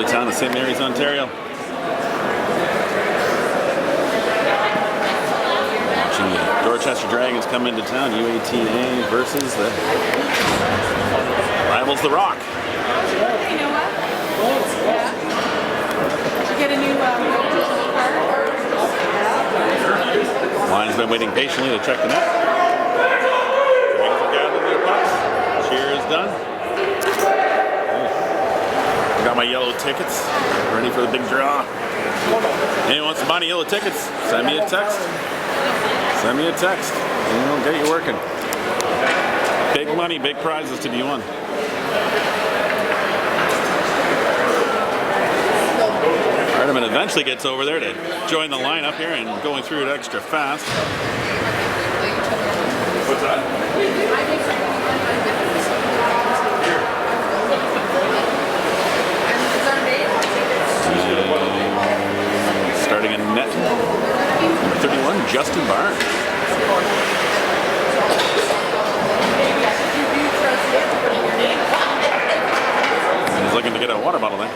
lovely town of St. Mary's, Ontario. Watching the Dorchester Dragons come into town, U18A versus the rivals, the Rock. You know what? Yeah. Did you get a new car? Line's been waiting patiently to check the net. Dragons have gathered their pucks. Cheer is done. Got my yellow tickets, ready for the big draw. Anyone wants to buy any yellow tickets, send me a text. Send me a text, and we'll get you working. Big money, big prizes to be won. Arteman eventually gets over there to join the lineup here and going through it extra fast. What's that? Starting in net, number 31, Justin Barnes. And he's looking to get a water bottle there.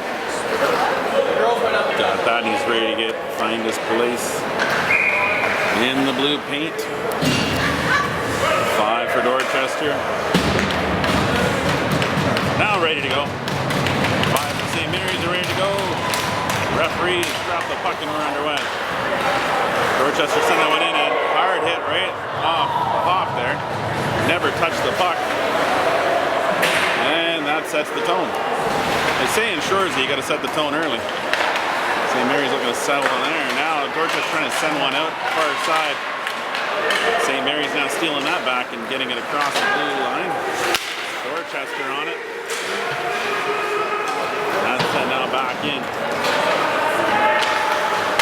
Got that, and he's ready to find his place in the blue paint. 5 for Dorchester. Now ready to go. 5 for St. Mary's are ready to go. Referee dropped the puck and we're underway. Dorchester sent that one in and hard hit right off the pop there. Never touched the puck. And that sets the tone. They say in Shoresy you got to set the tone early. St. Mary's looking to settle in there. Now Dorchester's trying to send one out far side. St. Mary's now stealing that back and getting it across the blue line. Dorchester on it. That's sent now back in.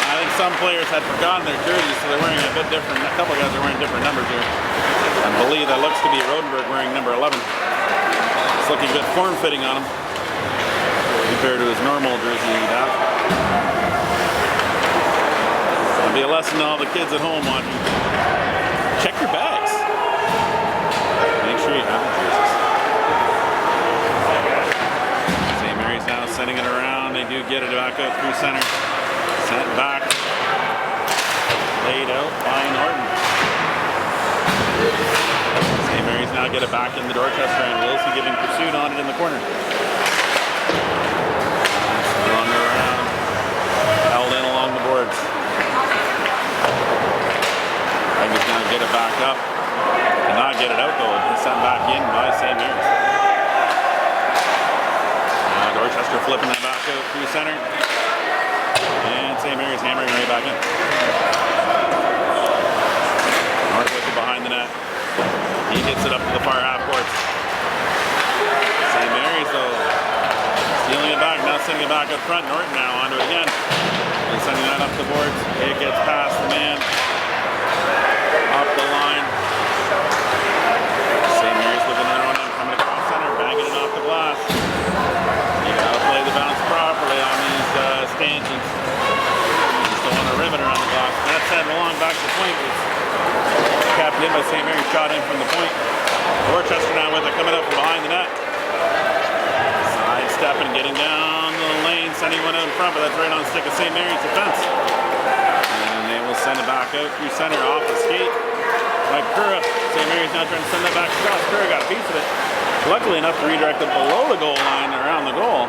I think some players had forgotten their jerseys, so they're wearing a bit different. A couple guys are wearing different numbers here. I believe that looks to be Rodenberg wearing number 11. It's looking good form fitting on him compared to his normal jersey he'd have. It'll be a lesson to all the kids at home watching. Check your bags. Make sure you have the jerseys. St. Mary's now sending it around. They do get it back out through center. Sent back. Laid out by Norton. St. Mary's now get it back in the Dorchester and Wilson giving pursuit on it in the corner. Run around. Held in along the boards. Dragons now get it back up. Cannot get it out though. He's sent back in by St. Mary's. Now Dorchester flipping that back out through center. And St. Mary's hammering right back in. North with it behind the net. He gets it up to the far half court. St. Mary's though, stealing it back, now sending it back up front. Norton now onto it again. And sending that up the boards. It gets past the man. Up the line. St. Mary's with another one coming across center, banging it off the glass. You gotta play the bounce properly on these stanchions. Don't want to rivet around the block. That said, along back to the point was capped in by St. Mary's, shot in from the point. Dorchester now with it, coming up from behind the net. Side stepping, getting down the lane, sending one out in front, but that's right on the stick of St. Mary's defense. And they will send it back out through center off the skate by Kura. St. Mary's now trying to send that back across. Kura got a piece of it. Luckily enough to redirect it below the goal line around the goal.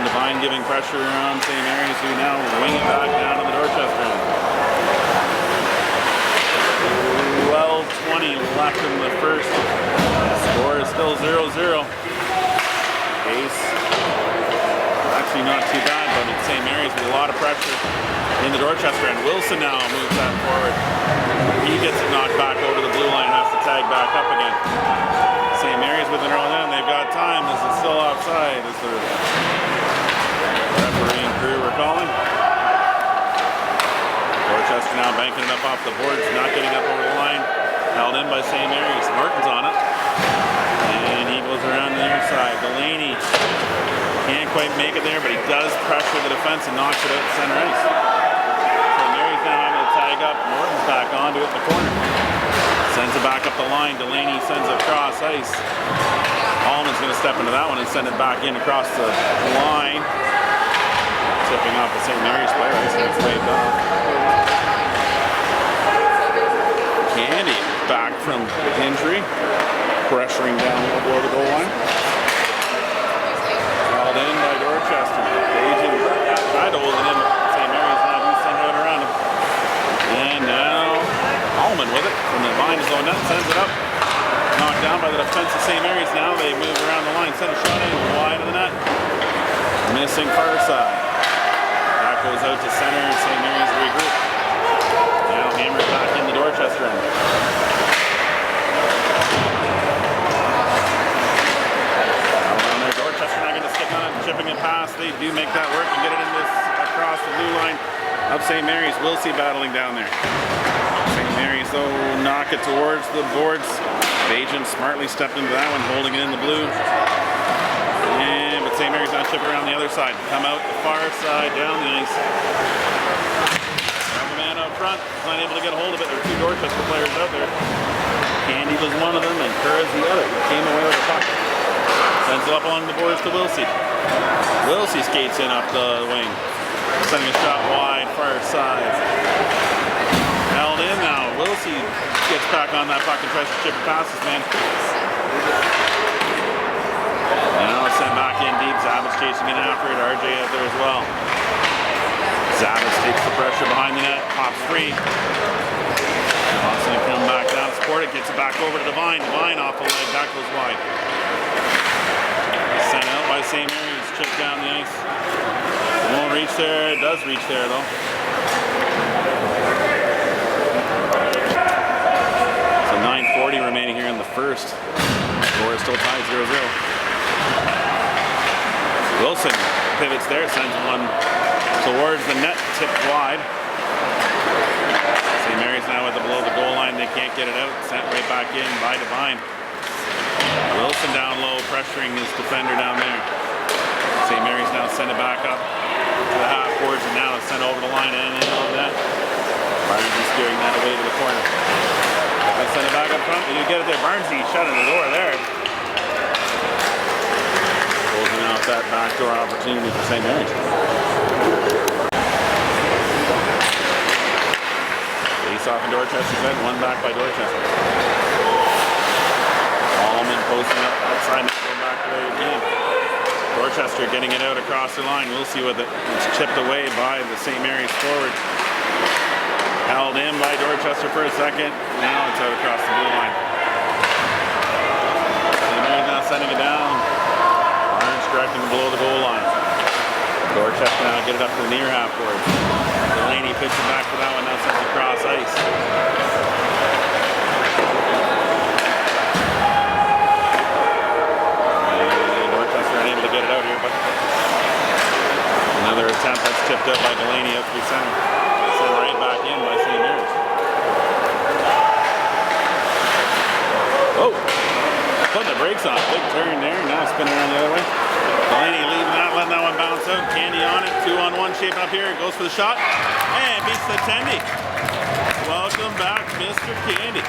Divine giving pressure on St. Mary's, who now wing it back down to the Dorchester end. 12:20 left in the first. The score is still 0-0. Pace actually not too bad, but it's St. Mary's with a lot of pressure in the Dorchester end. Wilson now moves that forward. He gets it knocked back over the blue line, has to tag back up again. St. Mary's with their own end. They've got time. This is still offside. Is the referee and crew were calling. Dorchester now banking it up off the boards, not getting up over the line. Held in by St. Mary's. Martin's on it. And he goes around the near side. Delaney can't quite make it there, but he does pressure the defense and knocks it out to center ice. St. Mary's now having to tag up. Morton's back onto it in the corner. Sends it back up the line. Delaney sends it across ice. Allman's going to step into that one and send it back in across the line. Tipping off the St. Mary's player. I think it's waved off. Candy back from injury. Pressuring down below the goal line. Held in by Dorchester. Aging tried to hold it in. St. Mary's now do send it around him. And now Allman with it from the line zone net sends it up. Knocked down by the defense of St. Mary's. Now they move around the line. Send a shot in wide of the net. Missing far side. That goes out to center and St. Mary's regroup. Now hammered back in the Dorchester end. Chipping it past, they do make that work and get it in this across the blue line of St. Mary's. Wilsey battling down there. St. Mary's though knock it towards the boards. Bajan smartly stepped into that one, holding it in the blue. And but St. Mary's now chip around the other side. Come out the far side, down the ice. Have a man up front, not able to get a hold of it. There are two Dorchester players out there. Candy was one of them and Kerr's the other. He came away with a puck. Sends it up along the boards to Wilsey. Wilsey skates in up the wing. Sending a shot wide, far side. Held in now. Wilsey gets back on that puck and tries to chip it past his man. Now it's sent back in deep. Zavitz chasing it after it. RJ out there as well. Zavitz takes the pressure behind the net. Pops free. Johnson coming back down to support it. Gets it back over to Devine. Devine off the leg. That goes wide. Sent out by St. Mary's, chipped down the ice. It won't reach there, it does reach there though. So 9:40 remaining here in the first. Score is still tied 0-0. Wilson pivots there, sends one towards the net, tipped wide. St. Mary's now with the below the goal line, they can't get it out. Sent right back in by Devine. Wilson down low, pressuring his defender down there. St. Mary's now send it back up to the half boards, and now it's sent over the line and in on that. Barnesy steering that away to the corner. They send it back up front, but you get it there. Barnesy shutting the door there. Closing out that backdoor opportunity for St. Mary's. Face off in Dorchester's end, one back by Dorchester. Allman posting up outside and going back there again. Dorchester getting it out across the line. We'll see with it. It's chipped away by the St. Mary's forward. Held in by Dorchester for a second. Now it's out across the blue line. St. Mary's now sending it down. Barnes directing below the goal line. Dorchester now get it up to the near half board. Delaney picks it back for that one. Now sends it across ice. Able to get it out here, but another attempt that's tipped up by Delaney up through center. Sent right back in by St. Mary's. Oh, putting the brakes on. Big turn there. Now spinning around the other way. Delaney leaving that, letting that one bounce out. Candy on it. 2-on-1 shape up here. Goes for the shot and beats the Tendy. Welcome back, Mr. Candy.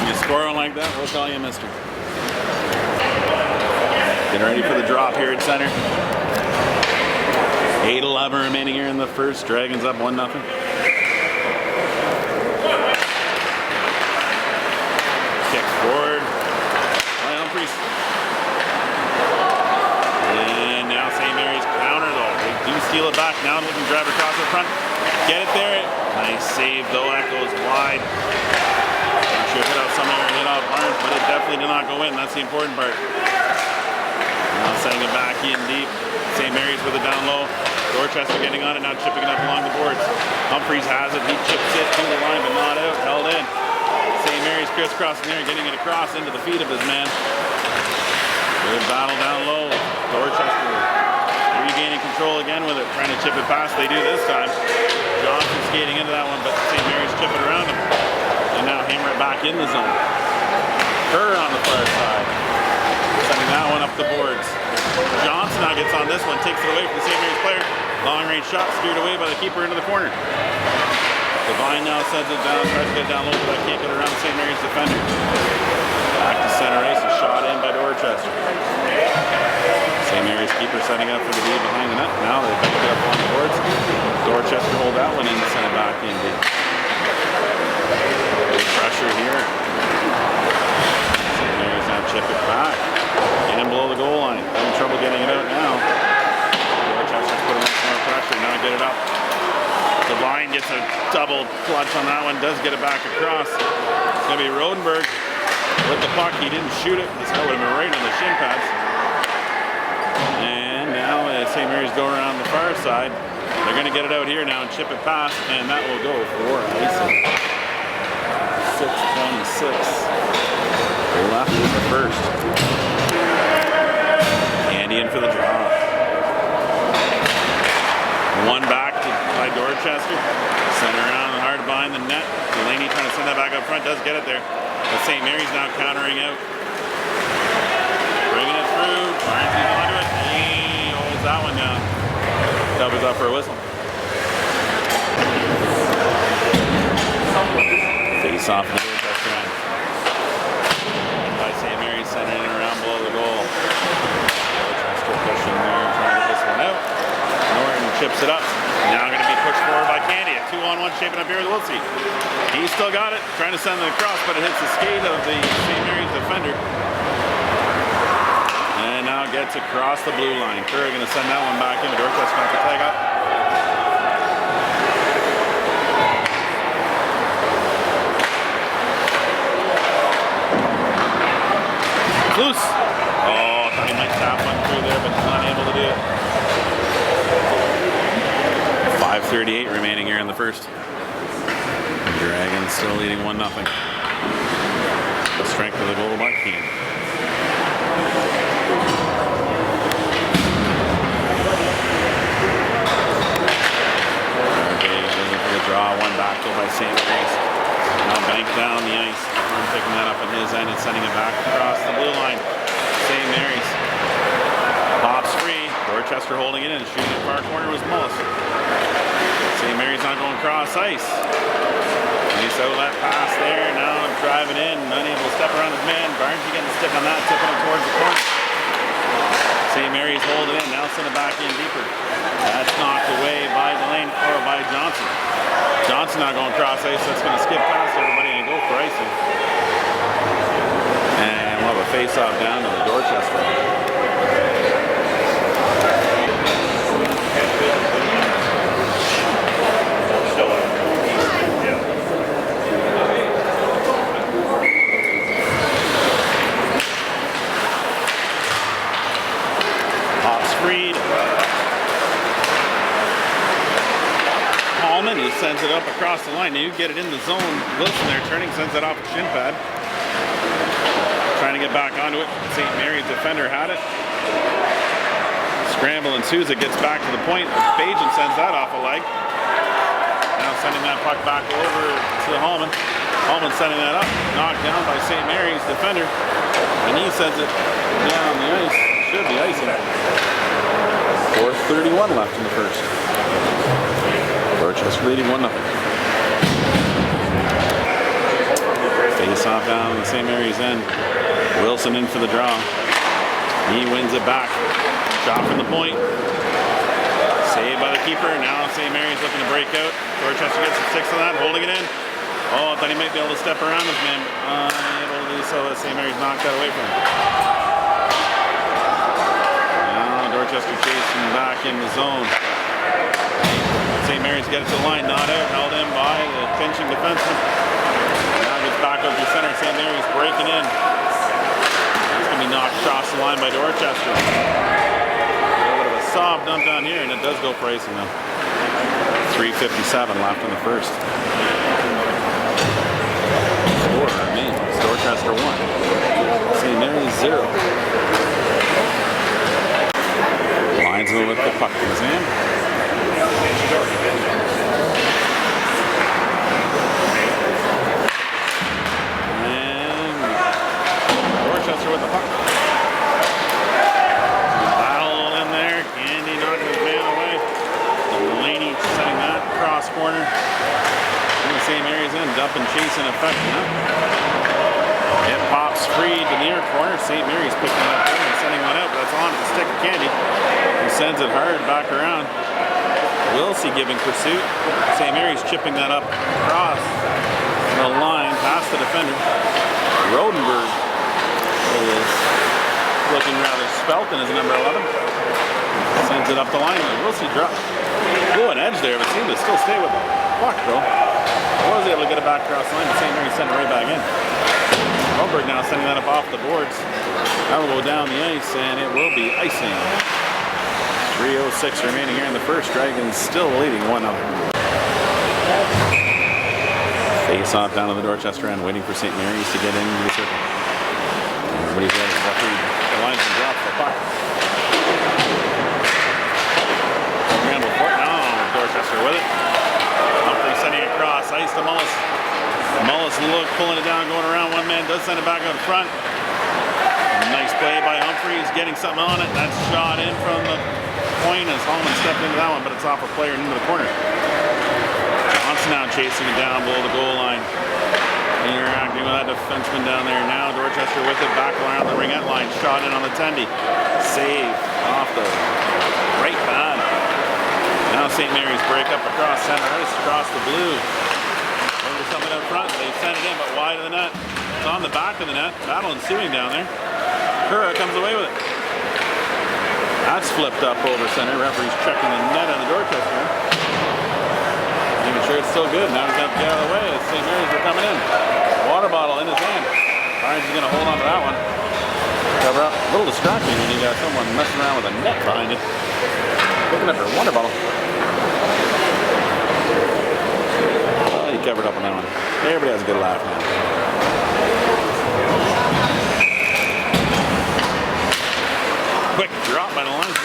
You score one like that, we'll call you Mr. Getting ready for the drop here at center. 8-11 remaining here in the first. Dragons up 1-0. Kick forward. By Humphries. And now St. Mary's counter though. They do steal it back. Now looking to drive across the front. Get it there. Nice save though. That goes wide. Not sure if it out somewhere or hit off Barnes, but it definitely did not go in. That's the important part. Now sending it back in deep. St. Mary's with it down low. Dorchester getting on it, now chipping it up along the boards. Humphries has it. He chips it to the line, but not out. Held in. St. Mary's crisscrossing there, getting it across into the feet of his man. Good battle down low. Dorchester regaining control again with it, trying to chip it past. They do this time. Johnson skating into that one, but St. Mary's chipping around him. And now hammer it back in the zone. Kerr on the far side. Sending that one up the boards. Johnson now gets on this one, takes it away from the St. Mary's player. Long range shot steered away by the keeper into the corner. Devine now sends it down, tries to get down low, but I can't get around the St. Mary's defender. Back to center ice, a shot in. Dorchester. St. Mary's keeper setting up for the lead behind the net. Now they back it up on the boards. Dorchester hold that one in and send it back in deep. Big pressure here. St. Mary's now chip it back. And below the goal line. Having trouble getting it out now. Dorchester's putting in some more pressure. Now get it up. Devine gets a double clutch on that one. Does get it back across. It's going to be Rodenberg with the puck. He didn't shoot it. This guy would have been right on the shin pads. And now St. Mary's go around the far side. They're going to get it out here now and chip it past, and that will go for icing. 6:26 left in the first. Andy in for the draw. One back by Dorchester. Sent around hard behind the net. Delaney trying to send that back up front. Does get it there. But St. Mary's now countering out. Bringing it through. Barnes is onto it. He holds that one down. Covers up for a whistle. Face off in the Dorchester end. By St. Mary's sending it around below the goal. Dorchester pushing there, trying to get this one out. Norton chips it up. Now going to be pushed forward by Candy. A 2-on-1 shaping up here with Wiltsey. He's still got it. Trying to send it across, but it hits the skate of the St. Mary's defender. And now gets across the blue line. Curry going to send that one back in. Dorchester going to tag up. It's loose. Oh, thought he might tap one through there, but he's not able to do it. 5:38 remaining here in the first. Dragons still leading 1-0. The strength of the goal by Keane. Draw one back though by St. Mary's. Now banked down the ice. I'm picking that up on his end and sending it back across the blue line. St. Mary's pops free. Dorchester holding it in. Shooting in the far corner was Mullis. St. Mary's not going cross ice. Nice outlet pass there. Now driving in. Unable to step around his man. Barnes getting the stick on that. Tipping him towards the corner. St. Mary's holding in. Now send it back in deeper. That's knocked away by Delaney or by Johnson. Johnson not going cross ice. That's going to skip past everybody and go for icing. And we'll have a face-off down to the Dorchester. Pops freed. He sends it up across the line. Now you get it in the zone. Wilson there turning, sends it off the shin pad. Trying to get back onto it. St. Mary's defender had it. Scramble ensues. It gets back to the point. Bajan sends that off a leg. Now sending that puck back over to Hallman. Hallman sending that up. Knocked down by St. Mary's defender. And he sends it down the ice. Should be icing. 4:31 left in the first. Dorchester leading 1-0. Face off down on the St. Mary's end. Wilson in for the draw. He wins it back. Shot from the point. Saved by the keeper. Now St. Mary's looking to break out. Dorchester gets the 6 on that, holding it in. Oh, I thought he might be able to step around this man. Unable to do so as St. Mary's knocked that away from him. Now Dorchester chasing back in the zone. St. Mary's get it to the line, not out, held in by the pinching defenseman. Now gets back up to center. St. Mary's breaking in. That's going to be knocked across the line by Dorchester. A little bit of a soft dump down here, and it does go for icing now. 3:57 left in the first. Score remains. Dorchester 1. St. Mary's 0. Linesman with the puck in his hand. And Dorchester with the puck. Battle in there. Candy knocking his man away. Delaney setting that cross corner. And the St. Mary's in. Dump and chase in effect. It pops free. near corner. St. Mary's picking it up and sending one out. That's on the stick of Candy. He sends it hard back around. Wilsey giving pursuit. St. Mary's chipping that up across the line past the defender. Rodenberg is looking rather spelt in his number 11. Sends it up the line. Wilsey dropped. Blew an edge there, but seemed to still stay with the puck though. Was able to get it back across the line, but St. Mary's sent it right back in. Rodenberg now sending that up off the boards. That will go down the ice, and it will be icing. 3:06 remaining here in the first. Dragons still leading 1-0. Face off down to the Dorchester end, waiting for St. Mary's to get into the circle. Everybody's ready. Referee, the line's been dropped for the puck. Scramble for it. No, Dorchester with it. Humphrey sending it across. Ice to Mullis. Mullis pulling it down, going around. One man does send it back out front. Nice play by Humphrey. He's getting something on it. That's shot in from the point as Holman stepped into that one, but it's off a player into the corner. Johnson now chasing it down below the goal line. Interacting with that defenseman down there. Now Dorchester with it back around the ringette line. Shot in on the tendy. Save off the right pad. Now St. Mary's break up across center ice, across the blue. Over something up front. They send it in, but wide of the net. It's on the back of the net. Battle ensuing down there. Kura comes away with it. That's flipped up over center. Referee's checking the net on the Dorchester. Making sure it's still good. Now he's got to get out of the way as St. Mary's are coming in. Water bottle in his hand. Barnes is going to hold on to that one. Cover up. A little distracting when you got someone messing around with a net behind it. Looking at their water bottle. Oh, he covered up on that one. Everybody has a good laugh now. Quick drop by the line.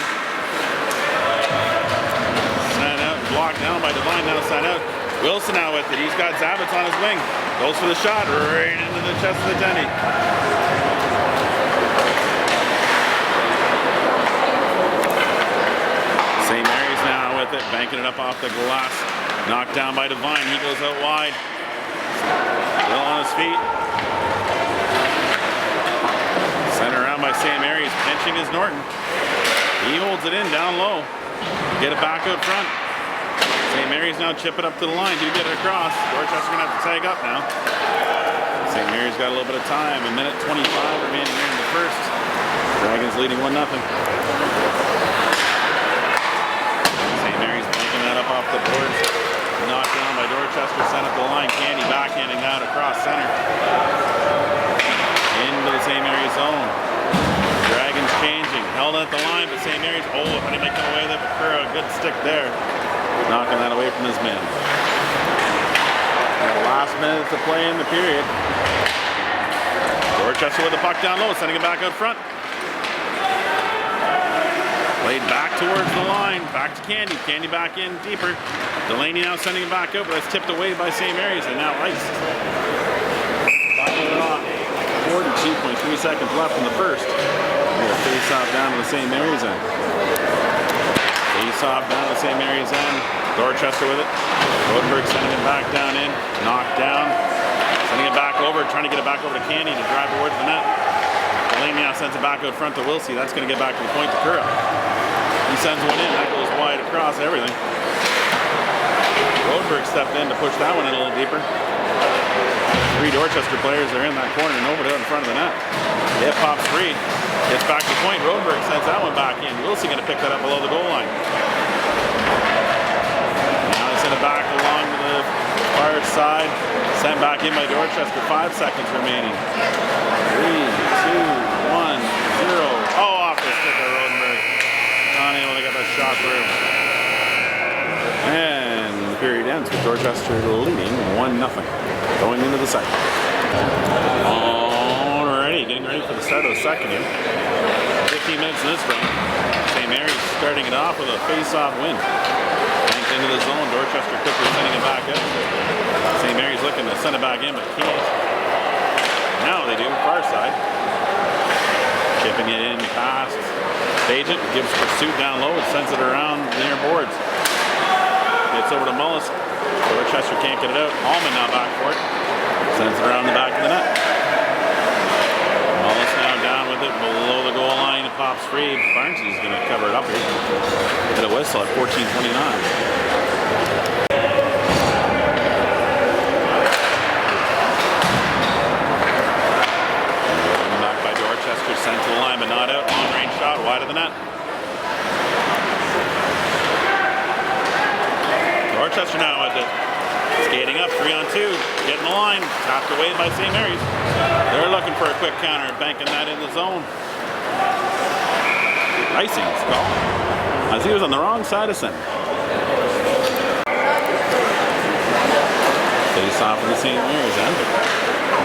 Sent out, blocked down by Devine, now sent out. Wilson now with it. He's got Zavitz on his wing. Goes for the shot right into the chest of the Denny. St. Mary's now with it, banking it up off the glass. Knocked down by Devine. He goes out wide. Still on his feet. Sent around by St. Mary's, pinching his Norton. He holds it in down low. Get it back out front. St. Mary's now chip it up to the line. Do get it across. Dorchester gonna have to tag up now. St. Mary's got a little bit of time. 1:25 remaining here in the first. Dragons leading 1-0. St. Mary's banking that up off the boards. Knocked down by Dorchester. Sent up the line. Candy backhanding that across center. Into the St. Mary's zone. Dragons changing. Held at the line, but St. Mary's, oh, if anybody come away with it, Bakura, a good stick there. Knocking that away from his man. The last minute to play in the period. Dorchester with the puck down low, sending it back out front. Played back towards the line, back to Candy. Candy back in deeper. Delaney now sending it back out, but that's tipped away by St. Mary's and now iced. Back it off. 42.3 seconds left in the first. Face off down to the St. Mary's end. Face off down to the St. Mary's end. Dorchester with it. Rodenberg sending it back down in. Knocked down. Sending it back over. Trying to get it back over to Candy to drive towards the net. Delaney now sends it back out front to Wilsey. That's going to get back to the point to Kura. He sends one in. That goes wide across everything. Rodenberg stepped in to push that one in a little deeper. 3 Dorchester players are in that corner and over to in front of the net. It pops free. Gets back to point. Rodenberg sends that one back in. Wilsey going to pick that up below the goal line. Now they send it back along to the far side. Sent back in by Dorchester. 5 seconds remaining. 3, 2, 1, 0. Oh, off the stick of Rodenberg. Unable to get that shot through. And the period ends with Dorchester leading 1-0. Going into the second. Alrighty, getting ready for the start of the second here. 15 minutes in this frame. St. Mary's starting it off with a face-off win. Banked into the zone. Dorchester quickly sending it back up. St. Mary's looking to send it back in, but can't. Now they do, far side. Chipping it in past Agent. Gives pursuit down low and sends it around near boards. Gets over to Mullis. Dorchester can't get it out. Allman now back for it. Sends it around the back of the net. Mullis pops free. Barnsley's going to cover it up here. Hit a whistle at 14:29. Back by Dorchester, sent to the line, but not out. Long range shot, wide of the net. Dorchester now at the skating up, 3-on-2, getting the line, tapped away by St. Mary's. They're looking for a quick counter, banking that in the zone. Icing's called, as he was on the wrong side of center. Face off in the St. Mary's end.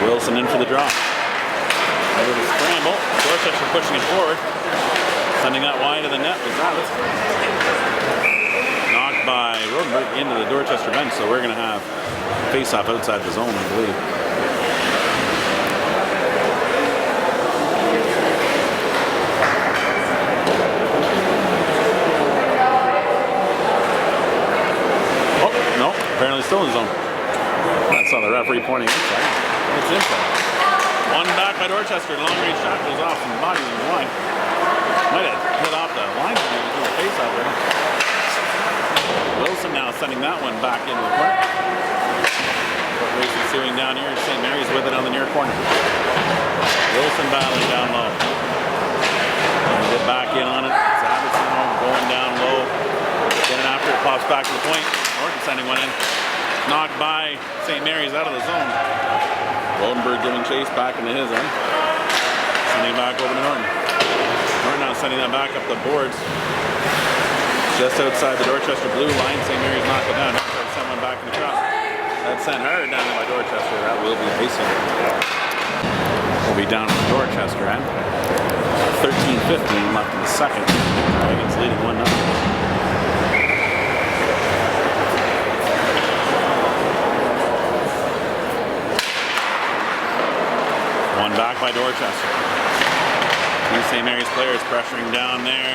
Wilson in for the draw. Over the scramble, Dorchester pushing it forward, sending that wide of the net with Travis. Knocked by Rodenberg into the Dorchester bench, so we're going to have face-off outside the zone, I believe. Oh, no, apparently still in the zone. I saw the referee pointing inside. It's inside. One back by Dorchester, long range shot goes off from the body of the line. Might have hit off the line, face-off there. Wilson now sending that one back into the corner. Race ensuing down here. St. Mary's with it on the near corner. Wilson battling down low. Get back in on it. Savitson going down low. Getting after it. Pops back to the point. Norton sending one in. Knocked by St. Mary's out of the zone. Rodenberg giving chase back into his end. Sending it back over to Norton. Norton now sending that back up the boards. Just outside the Dorchester blue line, St. Mary's knocked it down. Sent one back in the cross. That's sent hard down by Dorchester. That will be facing. Will be down on the Dorchester end. 13:15 left in the second. Dragons leading 1-0. One back by Dorchester. Two St. Mary's players pressuring down there.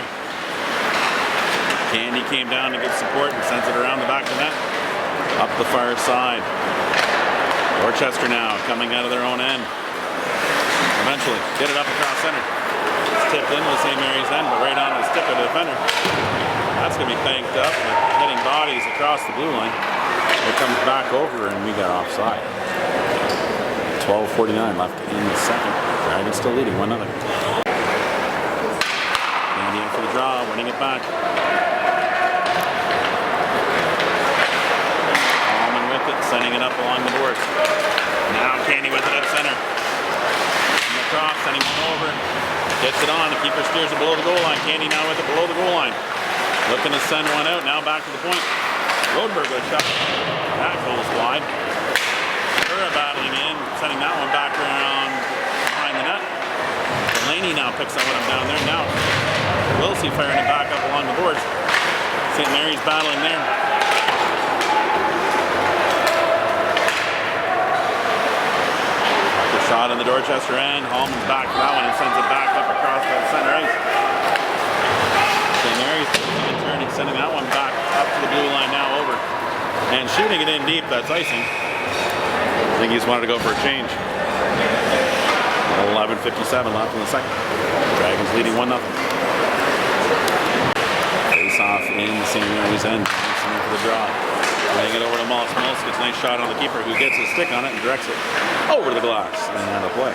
Candy came down to give support and sends it around the back of the net. Up the far side. Dorchester now coming out of their own end. Eventually get it up across center. It's tipped into the St. Mary's end, but right on the stick of the defender. That's going to be banked up with hitting bodies across the blue line. It comes back over and we got offside. 12:49 left in the second. Dragons still leading 1-0. Candy in for the draw, winning it back. Sending it up along the boards. Now Candy with it at center. Across, sending it over. Gets it on. The keeper steers it below the goal line. Candy now with it below the goal line. Looking to send one out. Now back to the point. Rodenberg with a shot. That goes wide. Kura battling in. Sending that one back around behind the net. Delaney now picks that one up down there. Now Wilsey firing it back up along the boards. St. Mary's battling there. Shot in the Dorchester end. Hallman's back to that one and sends it back up across the center ice. St. Mary's turning, sending that one back up to the blue line now over. And shooting it in deep, that's icing. I think he's wanted to go for a change. 11:57 left in the second. Dragons leading 1-0. Face off in St. Mary's end. For the draw. Laying it over to Mullis. Mullis gets a nice shot on the keeper who gets his stick on it and directs it over the glass and out of play.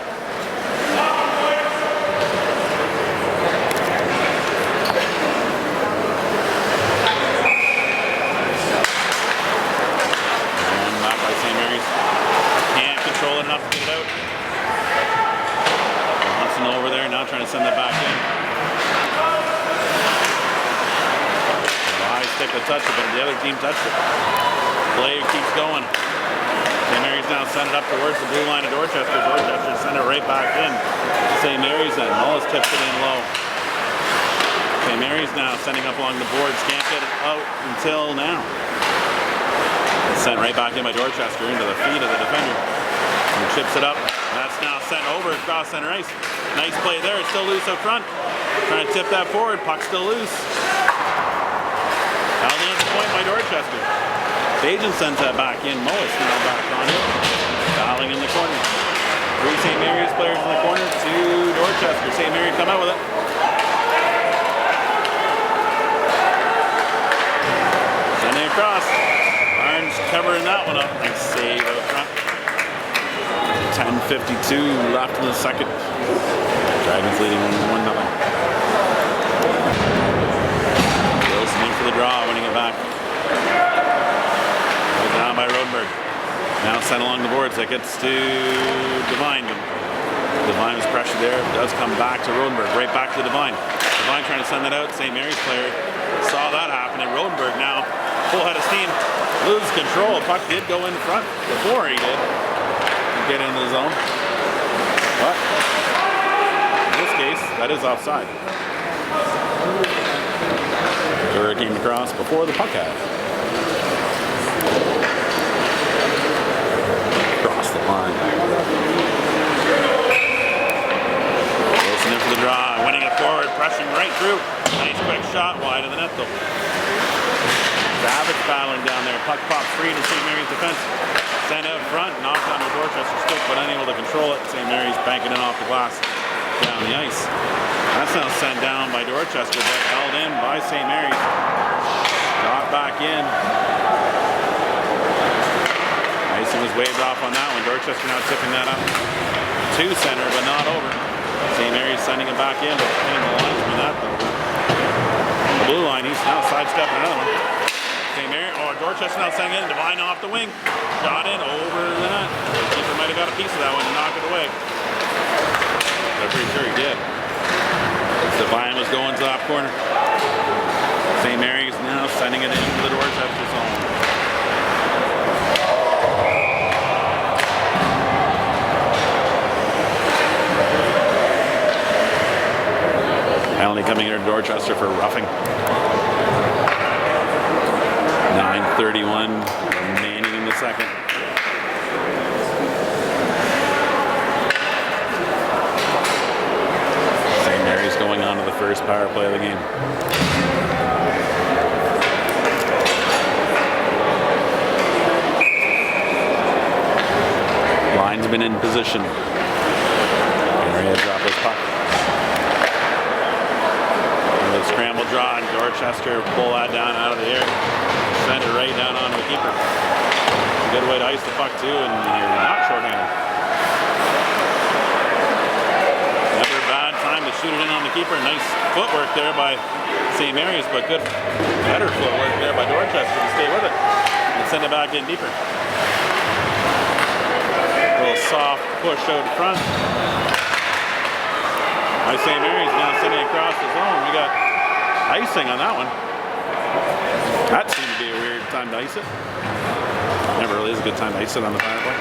And back by St. Mary's. Can't control it enough to get it out. Johnson over there now trying to send that back in. Stick to touch it, but the other team touched it. Blade keeps going. St. Mary's now send it up towards the blue line of Dorchester. Dorchester send it right back in. St. Mary's then. Mullis tips it in low. St. Mary's now sending up along the boards. Can't get it out until now. It's sent right back in by Dorchester into the feet of the defender. And chips it up. That's now sent over across center ice. Nice play there. It's still loose up front. Trying to tip that forward. Puck's still loose. Held in at the point by Dorchester. Bajan sends that back in. Mullis now back on it. Fouling in the corner. Three St. Mary's players in the corner. Two Dorchester. St. Mary come out with it. Nice save out front. 10:52 left in the second. Dragons leading 1-0. Wilson in for the draw, winning it back. Pulled down by Rodenberg. Now sent along the boards. That gets to Devine. Devine was pressured there. Does come back to Rodenberg. Right back to Devine. Devine trying to send that out. St. Mary's player saw that happen. And Rodenberg now full head of steam. Loses control. Puck did go in front before he did get into the zone. But in this case, that is offside. Dura came across before the puck had. Across the line. Wilson in for the draw, winning it forward, pressing right through. Nice quick shot wide of the net though. Savage battling down there. Puck pops free to St. Mary's defense. Sent out front, knocked onto Dorchester stick, but unable to control it. St. Mary's banking it off the glass down the ice. That's now sent down by Dorchester, but held in by St. Mary's. Got back in. Icing was waved off on that one. Dorchester now tipping that up to center, but not over. St. Mary's sending it back in, but hitting the linesman that though. The blue line, he's now sidestepping another one. St. Mary, Dorchester now sending in, Devine off the wing. Shot in over the net. The keeper might have got a piece of that one and knocked it away. I'm pretty sure he did. Devine was going to that corner. St. Mary's now sending it into the Dorchester zone. Penalty coming here to Dorchester for roughing. 9:31 remaining in the second. St. Mary's going on to the first power play of the game. Line's been in position. Henry drop his puck. Scramble draw and Dorchester pull that down out of the air. Send it right down onto the keeper. Good way to ice the puck too, and you're not shorthanded. Never a bad time to shoot it in on the keeper. Nice footwork there by St. Mary's, but better footwork there by Dorchester to stay with it and send it back in deeper. A little soft push out front by St. Mary's, now sending it across the zone. We got icing on that one. That seemed to be a weird time to ice it. Never really is a good time to ice it on the power play.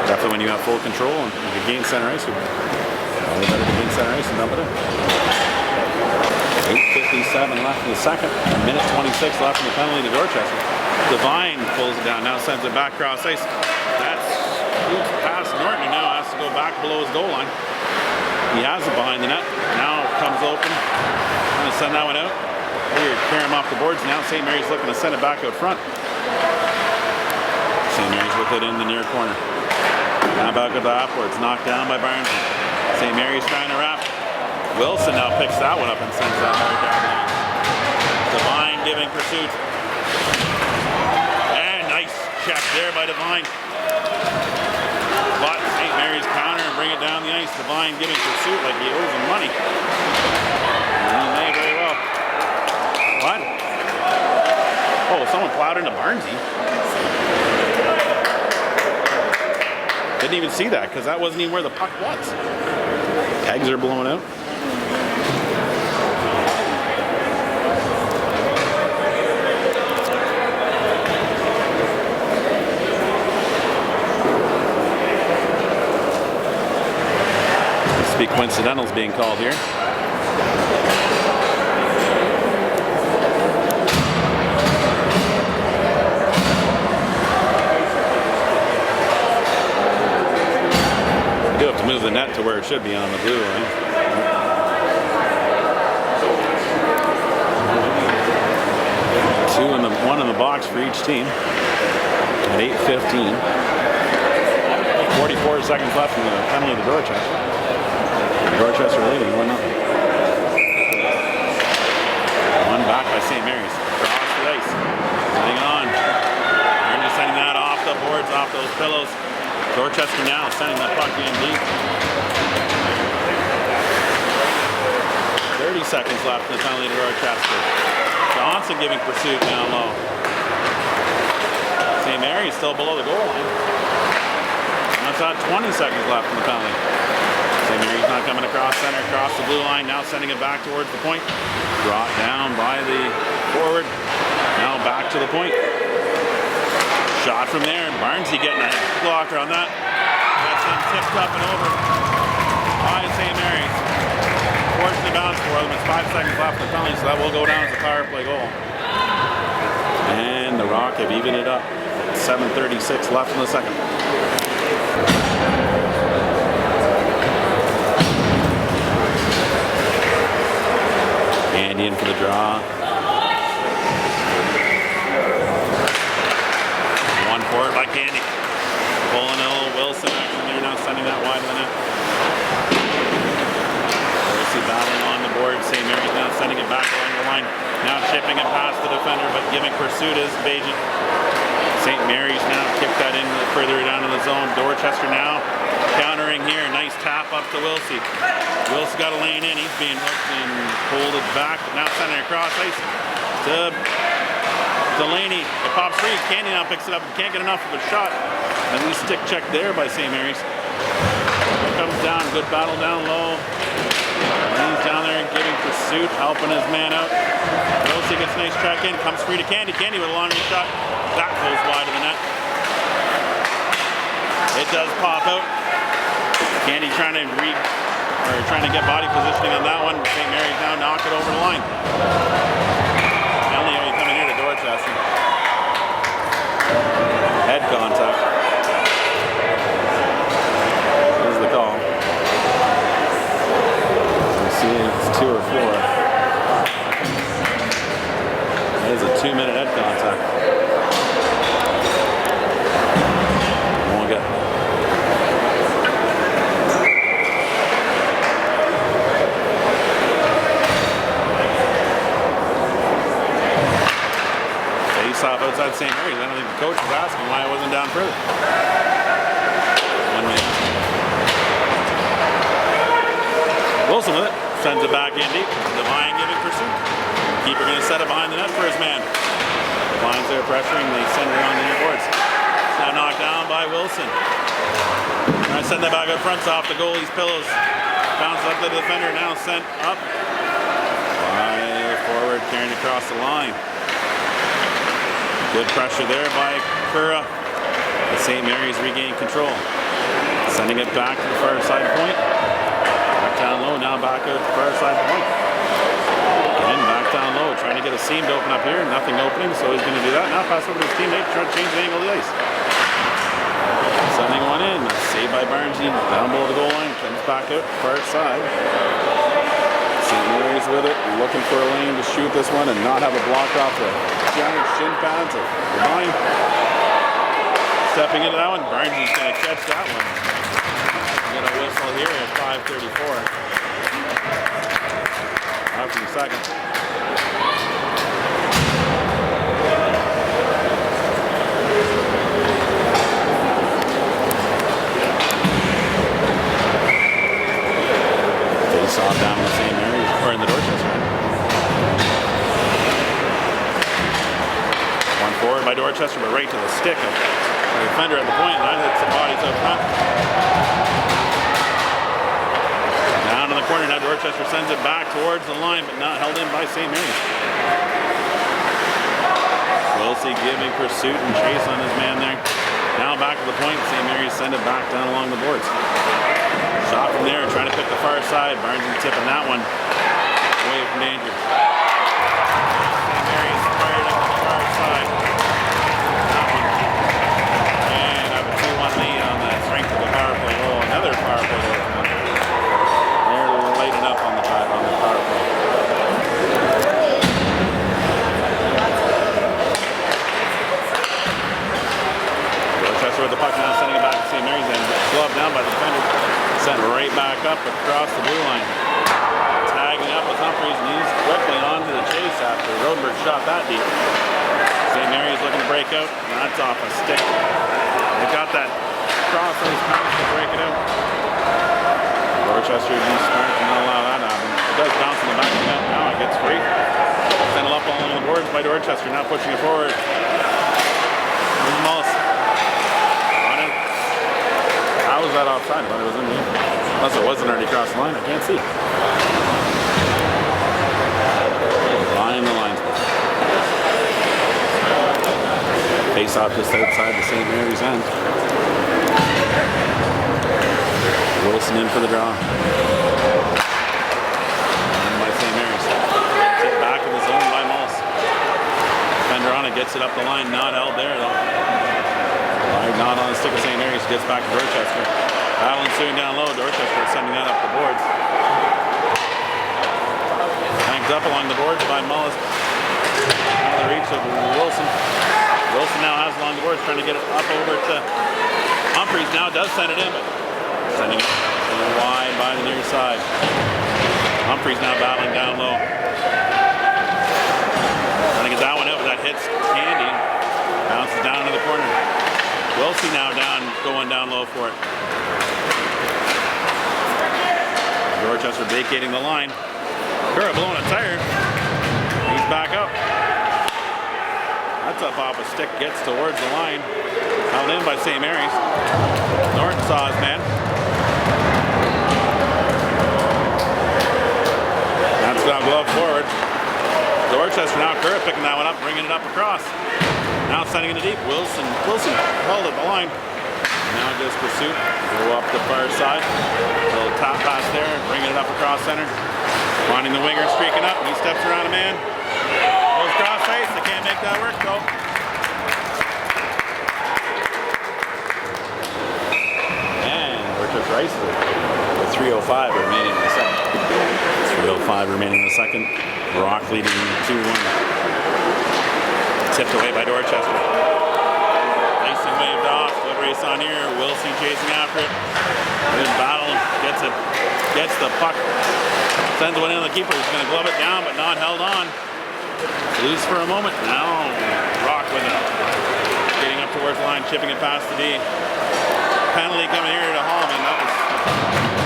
Definitely when you have full control and you can gain center ice. Probably better to gain center ice and dump it in. 8:57 left in the second. A minute 26 left in the penalty to Dorchester. Devine pulls it down, now sends it back across ice. That's past Norton, who now has to go back below his goal line. He has it behind the net. Now it comes open. Going to send that one out. Weird, clear him off the boards. Now St. Mary's looking to send it back out front. St. Mary's with it in the near corner. Now back at the upwards. Knocked down by Barnes. St. Mary's trying to wrap. Wilson now picks that one up and sends that right down the line. Devine giving pursuit. And nice check there by Devine. But St. Mary's counter and bring it down the ice. Devine giving pursuit like he owes him money. And he may very well. What? Oh, someone plowed into Barnesy. Didn't even see that because that wasn't even where the puck was. Kegs are blowing out. Must be coincidentals being called here. You do have to move the net to where it should be on the blue line. One in the box for each team at 8:15. 44 seconds left in the penalty to Dorchester. Dorchester leading 1-0. One back by St. Mary's. Across the ice. Sending on. They're just sending the boards off those pillows. Dorchester now sending the puck in deep. 30 seconds left in the penalty to Dorchester. Johnson giving pursuit down low. St. Mary's still below the goal line. That's not 20 seconds left in the penalty. St. Mary's not coming across center, across the blue line, now sending it back towards the point. Brought down by the forward. Now back to the point. Shot from there, and Barnesy getting a blocker on that. That's him tipped up and over by St. Mary's. Fortunately bounced for them. It's 5 seconds left in the penalty, so that will go down as a power play goal. And the Rock have evened it up. 7:36 left in the second. Andy in for the draw. One forward by Candy. Pulling a little Wilson action there, now sending that wide of the net. Battling on the board. St. Mary's now sending it back along the line. Now chipping it past the defender, but giving pursuit is Bajan. St. Mary's now kick that in further down in the zone. Dorchester now countering here. Nice tap up to Wilsey. Wilsey got a lane in. He's being hooked and pulled it back. Now sending it across ice to Delaney. It pops free. Candy now picks it up. Can't get enough of a shot. And we stick check there by St. Mary's. Comes down. Good battle down low. He's down there giving pursuit, helping his man out. Wilsey gets a nice track in, comes free to Candy. Candy with a long range shot. That goes wide of the net. It does pop out. Candy trying to get body positioning on that one. St. Mary's now knock it over the line. Penalty coming here to Dorchester. Head contact. Here's the call. It's 2 or 4. That is a 2-minute head contact. Won't get. Face off outside St. Mary's. I don't think the coach was asking why it wasn't down further. 1 minute. Wilson with it. Sends it back in deep. Devine giving pursuit. Keeper going to set it behind the net for his man. Devine's there pressuring. They send it on the near boards. It's now knocked down by Wilson. Trying to send that back out front off the goalie's pillows. Bounces up to the defender. Now sent up by the forward carrying across the line. Good pressure there by Kura. The St. Mary's regain control. Sending it back to the far side point. Down low, now back out to the far side point. Again, back down low, trying to get a seam to open up here. Nothing opening, so he's going to do that. Now pass over to his teammate, trying to change the angle of the ice. Sending one in, saved by Barnesy, down below the goal line, comes back out, far side. St. Mary's with it, looking for a lane to shoot this one and not have a block off the giant shin pads of Devine. Stepping into that one, Barnesy's going to catch that one. Get a whistle here at 5:34. After the second. Face off down in the St. Mary's, or in the Dorchester. One forward by Dorchester, but right to the stick of the defender at the point. That hits the bodies up front. Down in the corner, now Dorchester sends it back towards the line, but not held in by St. Mary's. Wilsey giving pursuit and chase on his man there. Now back to the point, St. Mary's send it back down along the boards. Shot from there, trying to pick the far side. Barnes tipping that one away from danger. St. Mary's fired up the far side. That one. And have a 2-1 lead on the strength of the power play goal. Another power play goal. Lighting up on the power play. Dorchester with the puck now, sending it back to St. Mary's and gloved down by the defender. Sent right back up across the blue line. Tag bagging up with Humphreys, and he's quickly on to the chase after Rodenberg shot that deep. St. Mary's looking to break out, and that's off a stick. They got that cross ice bounce to break it out. Dorchester would be smart to not allow that to happen. It does bounce in the back of the net. Now it gets free. Send it up along the boards by Dorchester, now pushing it forward. Here's Mullis. On it. How was that offside? I thought it was in the end. Unless it wasn't already across the line, I can't see. Line the lines. Face off just outside the St. Mary's end. Wilson in for the draw. And by St. Mary's. Tip back in the zone by Mullis. Defender on it, gets it up the line, not held there though. Not on the stick of St. Mary's, gets back to Dorchester. Battle ensuing down low, Dorchester sending that up the boards. Hangs up along the boards by Mullis. Out of the reach of Wilson. Wilson now has along the boards, trying to get it up over to Humphreys. Now does send it in, but sending it wide by the near side. Humphreys now battling down low. Trying to get that one out, but that hits Candy. Bounces down into the corner. Wilson now going down low for it. Dorchester vacating the line. Kura blowing a tire. He's back up. That's up off a stick, gets towards the line. Held in by St. Mary's. Norton saw his man. That's now glove forward. Dorchester now Kura picking that one up, bringing it up across. Now sending it deep. Wilson held at the line. Now just pursuit. Go up the far side. Little top pass there, bringing it up across center. Finding the winger streaking up. He steps around a man. Goes cross face. They can't make that work though. And Dorchester ices it. With 3:05 remaining in the second. 3:05 remaining in the second. Rock leading 2-1. Tipped away by Dorchester. Icing waved off. Good race on here. Wilson chasing after it. Good battle. Gets the puck. Sends one in. The keeper is going to glove it down, but not held on. Loose for a moment. Now Rock with it. Getting up towards the line, chipping it past the D. Penalty coming here to Hallman. That was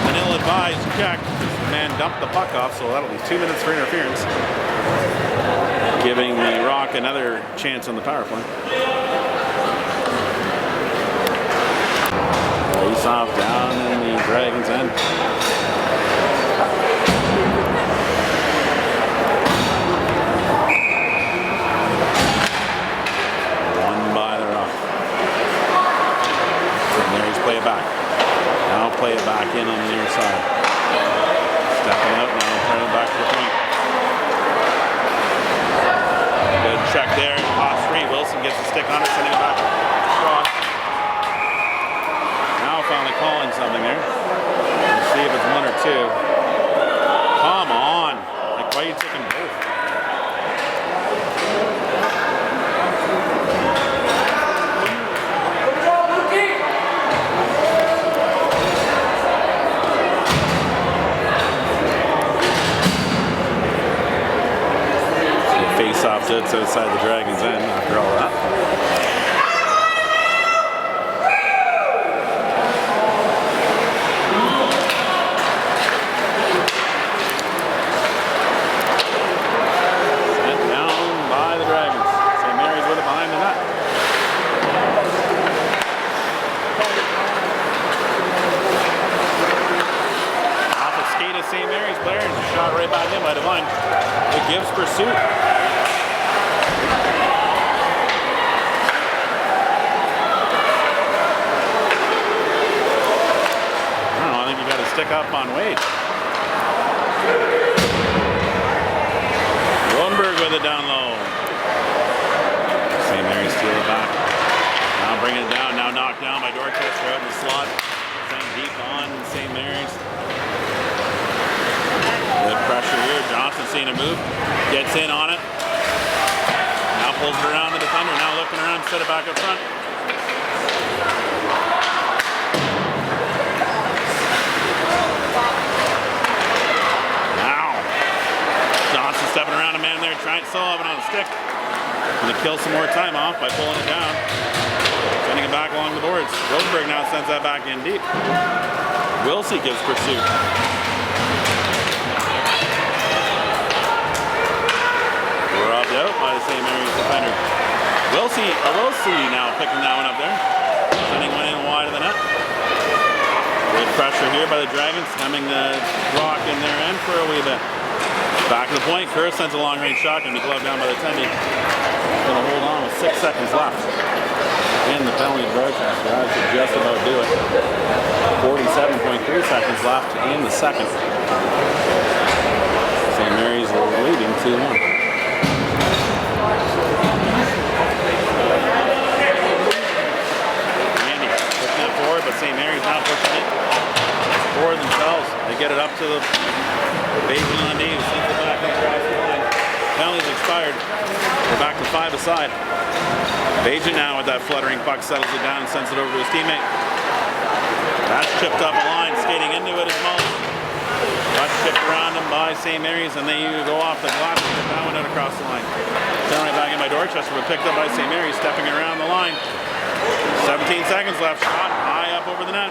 an ill-advised check. The man dumped the puck off, so that'll be 2 minutes for interference. Giving the Rock another chance on the power play. Face off down in the Dragons' end. Won by the Rock. St. Mary's play it back. Now play it back in on the near side. Stepping out now, turning it back to the point. Good check there, off free. Wilson gets the stick on it, sending it back across. Now finally calling something there. Let's see if it's one or two. Come on. Like, why are you taking both? Face off just outside the Dragons' end after all that. Sent down by the Dragons. St. Mary's with it behind the net. Off a skate of St. Mary's player and shot right back in by Devine. It gives pursuit. Stick up on Wade. Rodenberg with it down low. St. Mary's steal it back. Now bringing it down. Now knocked down by Dorchester out in the slot. Sent deep on St. Mary's. Good pressure here. Johnson seeing a move. Gets in on it. Now pulls it around the defender. Now looking around, set it back up front. stick. Going to kill some more time off by pulling it down. Sending it back along the boards. Rosenberg now sends that back in deep. Wilsey gives pursuit. Robbed out by the St. Mary's defender. Wilsey now picking that one up there. Sending one in wide of the net. Good pressure here by the Dragons. Hemming the rock in their end for a wee bit. Back to the point. Kerr sends a long range shot. Going to be gloved down by the Tendy. Going to hold on with 6 seconds left. And the penalty to Dorchester. That should just about do it. 47.3 seconds left in the second. St. Mary's leading 2-1. But St. Mary's now pushing it for themselves. They get it up to the Bajan on D, who sends it back across the line. Penalties expired. We're back to 5 aside. Bajan now with that fluttering puck settles it down and sends it over to his teammate. That's chipped up a line, skating into it is Mullins. That's chipped around him by St. Mary's, and they go off the glass and get that one out across the line. Sent right back in by Dorchester, but picked up by St. Mary's, stepping around the line. 17 seconds left. Shot high up over the net.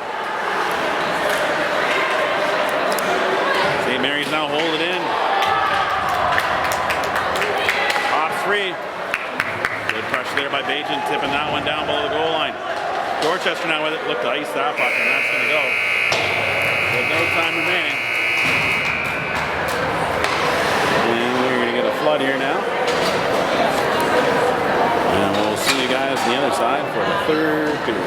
St. Mary's now hold it in. Top 3. Good pressure there by Bajan, tipping that one down below the goal line. Dorchester now with it. Look to ice that puck, and that's going to go. With no time remaining. And we're going to get a flood here now. And we'll see you guys on the other side for the third period.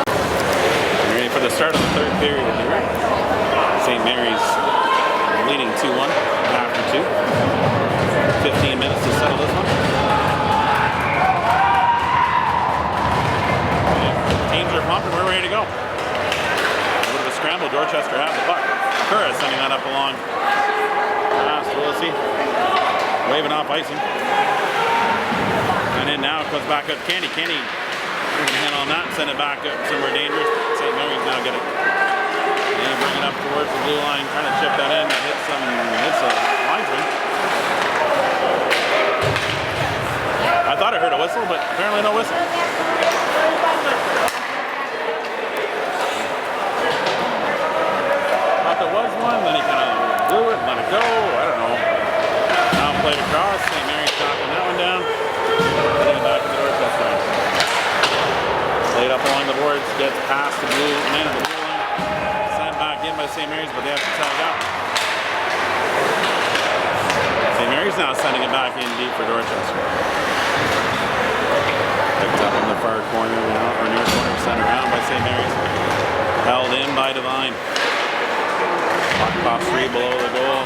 We're ready for the start of the third period here. St. Mary's leading 2-1 after 2. 15 minutes to settle this one. Teams are pumped and we're ready to go. A bit of a scramble. Dorchester has the puck. Curra sending that up along. Pass to Wilsey. Waving off icing. And then now it comes back up to Candy. Candy bring a hand on that and send it back up somewhere dangerous. St. Mary's now get it. And bring it up towards the blue line, trying to chip that in. It hits a linesman. I thought I heard a whistle, but apparently no whistle. Thought there was one, then he kind of blew it and let it go. I don't know. Now played across. St. Mary's knocking that one down. Getting it back to the Dorchester line. Laid up along the boards, gets past the blue man of the blue line. Sent back in by St. Mary's, but they have to tag up. St. Mary's now sending it back in deep for Dorchester. Picked up in the far corner now, or near corner, sent around by St. Mary's. Held in by Devine. Puck pops free below the goal.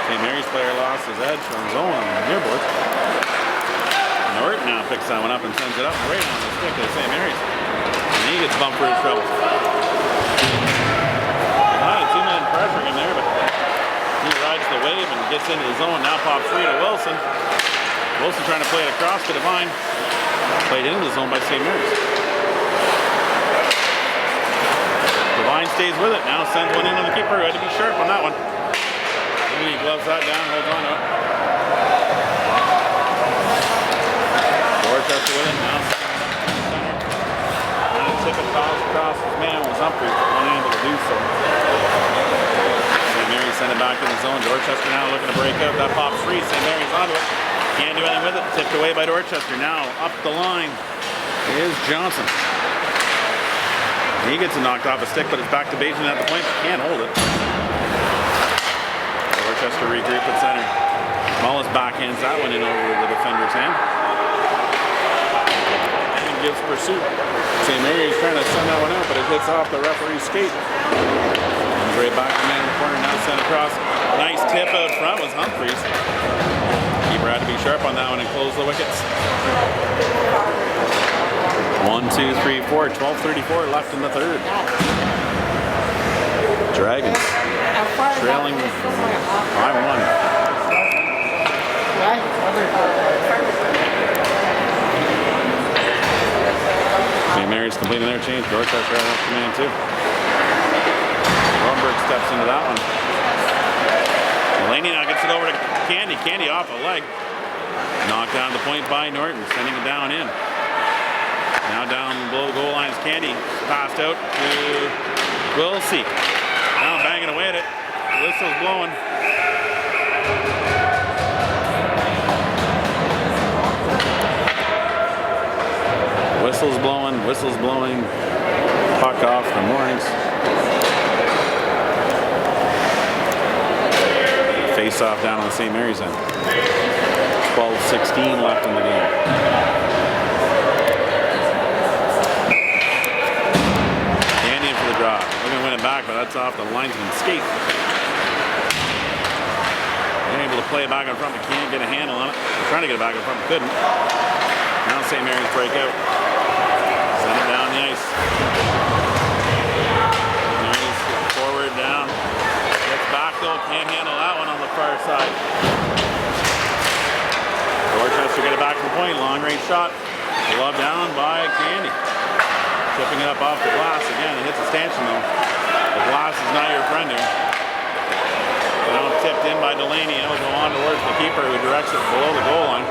St. Mary's player lost his edge from his own nearboard. Norton now picks that one up and sends it up right on the stick of St. Mary's. And he gets bumped for his troubles. Not a 2-man pressuring him there, but he rides the wave and gets into the zone. Now pops free to Wilson. Wilson trying to play it across to Devine. Played into the zone by St. Mary's. Devine stays with it. Now sends one into the keeper. Had to be sharp on that one. And he gloves that down, holds on to it. Dorchester with it now. Center. Trying to tip it across his man was Humphrey. Unable to do so. St. Mary's send it back in the zone. Dorchester now looking to break out. That pops free. St. Mary's onto it. Can't do anything with it. Tipped away by Dorchester. Now up the line is Johnson. He gets it knocked off a stick, but it's back to Bajan at the point. Can't hold it. Dorchester regroup at center. Mullis backhands that one in over the defender's hand. And gives pursuit. St. Mary's trying to send that one out, but it hits off the referee's skate. Comes right back to man in the corner, now sent across. Nice tip out front was Humphreys. Keeper had to be sharp on that one and close the wickets. 1, 2, 3, 4. 12:34 left in the third. Dragons trailing 5-1. St. Mary's completing their change. Dorchester out of command too. Rosenberg steps into that one. Delaney now gets it over to Candy. Candy off a leg. Knocked down the point by Norton, sending it down in. Now down below the goal line is Candy. Passed out to Wilsey. Now banging away at it. Whistle's blowing. Whistle's blowing. Puck off the Moorings. Face off down on the St. Mary's end. 12:16 left in the game. Candy in for the draw. We're going to win it back, but that's off the linesman's skate. They're able to play it back in front, but can't get a handle on it. They're trying to get it back in front, but couldn't. Now St. Mary's break out. Send it down the ice. Mary's forward, down. Gets back though, can't handle that one on the far side. Dorchester get it back to the point, long range shot. Glove down by Candy. Chipping it up off the glass again. It hits a stanchion though. The glass is not your friend here. Now tipped in by Delaney. It'll go on towards the keeper who directs it below the goal line.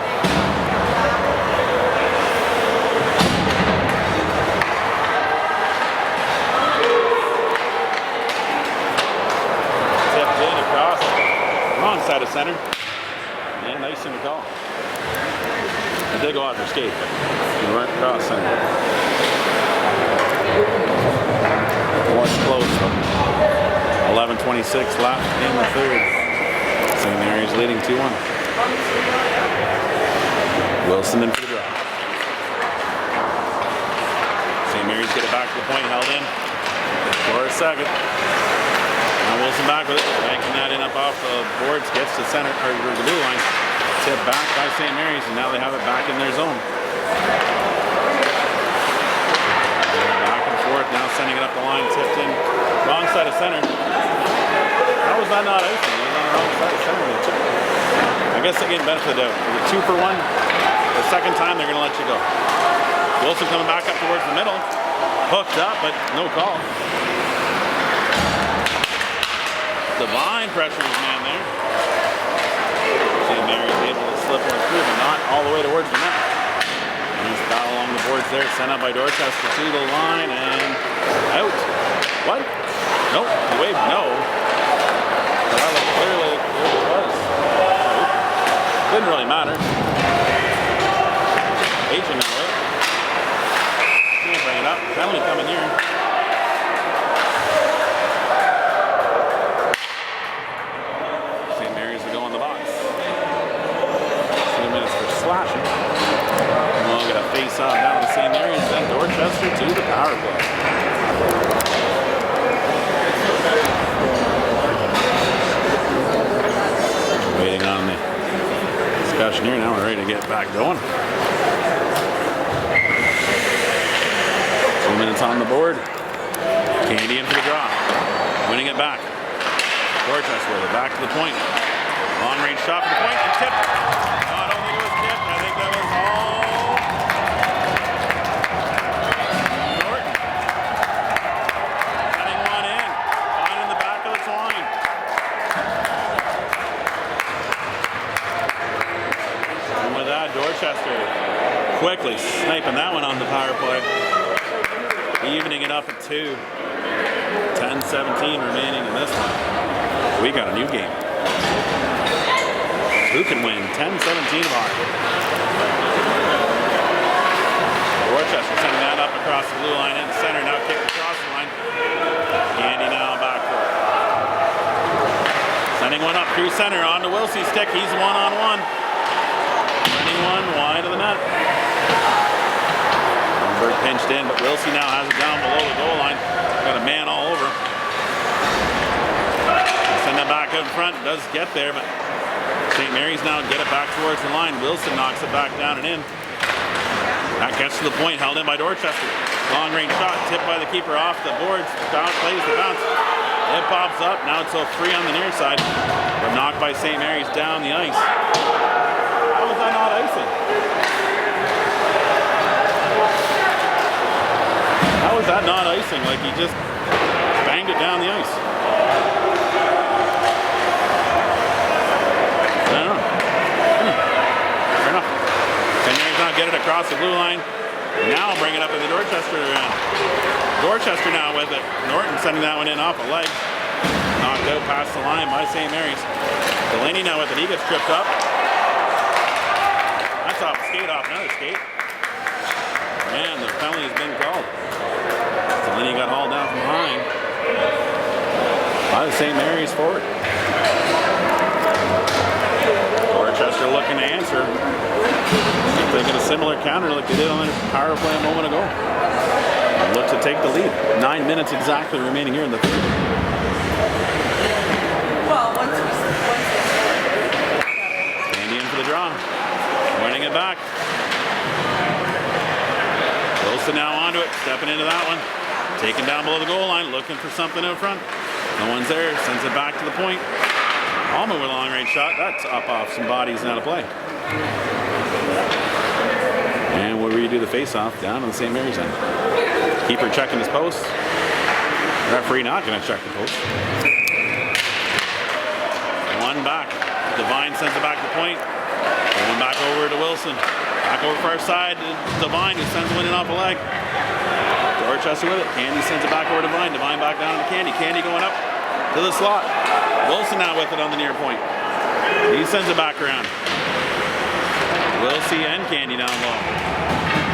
Tipped in across. Wrong side of center. And nice in the call. It did go off their skate, but they weren't across center. Watch close. 11:26 left in the third. St. Mary's leading 2-1. Wilson in for the draw. St. Mary's get it back to the point, held in for a second. Now Wilson back with it, banking that in up off the boards, gets to center, or the blue line. Tipped back by St. Mary's, and now they have it back in their zone. Back and forth, now sending it up the line, tipped in. Wrong side of center. How was that not icing? It was on the wrong side of center. I guess they're getting benefit of the doubt. With a 2 for 1, the second time they're going to let you go. Wilson coming back up towards the middle. Hooked up, but no call. Divine pressure his man there. St. Mary's able to slip one through, but not all the way towards the net. Nice battle along the boards there, sent up by Dorchester to the line and out. What? Nope, he waved no. But that looked clearly it was. Didn't really matter. Agent now out. Can't bring it up. Penalty coming here. St. Mary's will go in the box. 2 minutes for slashing. And we'll get a face off down to St. Mary's, then Dorchester to the power play. Waiting on the discussion here. Now we're ready to get back going. 2 minutes on the board. Candy in for the draw. Winning it back. Dorchester with it back to the point. Long range shot for the point and tip. Not only was tipped, I think that was all Norton. Cutting one in. Finding the back of the twine. And with that, Dorchester quickly sniping that one on the power play. Evening it up at 2. 10-17 remaining in this one. We got a new game. Who can win 10-17 of hockey? Dorchester sending that up across the blue line in the center. Now kicked across the line. Candy now back for it. Sending one up through center onto Wilsey's stick. He's one-on-one. Sending one wide of the net. Berg pinched in, but Wilsey now has it down below the goal line. Got a man all over. Send that back out in front. Does get there, but St. Mary's now get it back towards the line. Wilson knocks it back down and in. That gets to the point, held in by Dorchester. Long range shot, tipped by the keeper off the boards. Bounce, plays the bounce. It pops up. Now it's a free on the near side. But knocked by St. Mary's down the ice. How was that not icing? How was that not icing? Like he just banged it down the ice. get it across the blue line. Now bring it up in the Dorchester end. Dorchester now with it. Norton sending that one in off a leg. Knocked out past the line by St. Mary's. Delaney now with it. He gets tripped up. That's off the skate, off another skate. And the penalty has been called. Delaney got hauled down from behind by the St. Mary's forward. Dorchester looking to answer. See if they get a similar counter like they did on their power play a moment ago. And look to take the lead. 9 minutes exactly remaining here in the third. Well, once Andy in for the draw. Winning it back. Wilson now onto it, stepping into that one. Taken down below the goal line, looking for something out front. No one's there, sends it back to the point. Alma with a long range shot. That's up off some bodies now to play. And we'll redo the face-off down on the St. Mary's end. Keeper checking his post. Referee not going to check the post. One back. Devine sends it back to the point. Going back over to Wilson. Back over far side to Devine, who sends one in off a leg. Dorchester with it. Candy sends it back over to Devine. Devine back down to Candy. Candy going up to the slot. Wilson now with it on the near point. He sends it back around. Wilsey and Candy down low.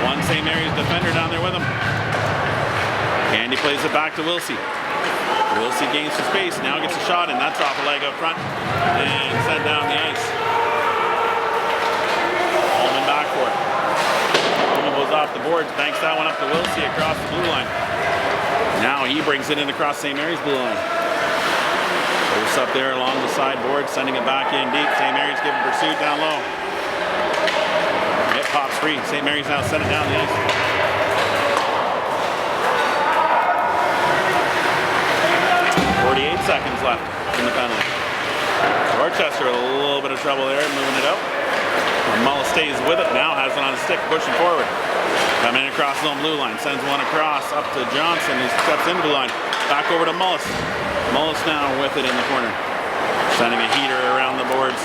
One St. Mary's defender down there with him. Candy plays it back to Wilsey. Wilsey gains some space. Now gets a shot, and that's off a leg up front. And sent down the ice. Allman back for it. Allman goes off the boards, banks that one up to Wilsey across the blue line. Now he brings it in across St. Mary's blue line. Goes up there along the sideboard, sending it back in deep. St. Mary's giving pursuit down low. It pops free. St. Mary's now sent it down the ice. 48 seconds left in the penalty. Dorchester with a little bit of trouble there, moving it up. Mullis stays with it, now has it on his stick, pushing forward. Coming in across the blue line, sends one across up to Johnson, who steps into the line. Back over to Mullis. Mullis now with it in the corner. Sending a heater around the boards.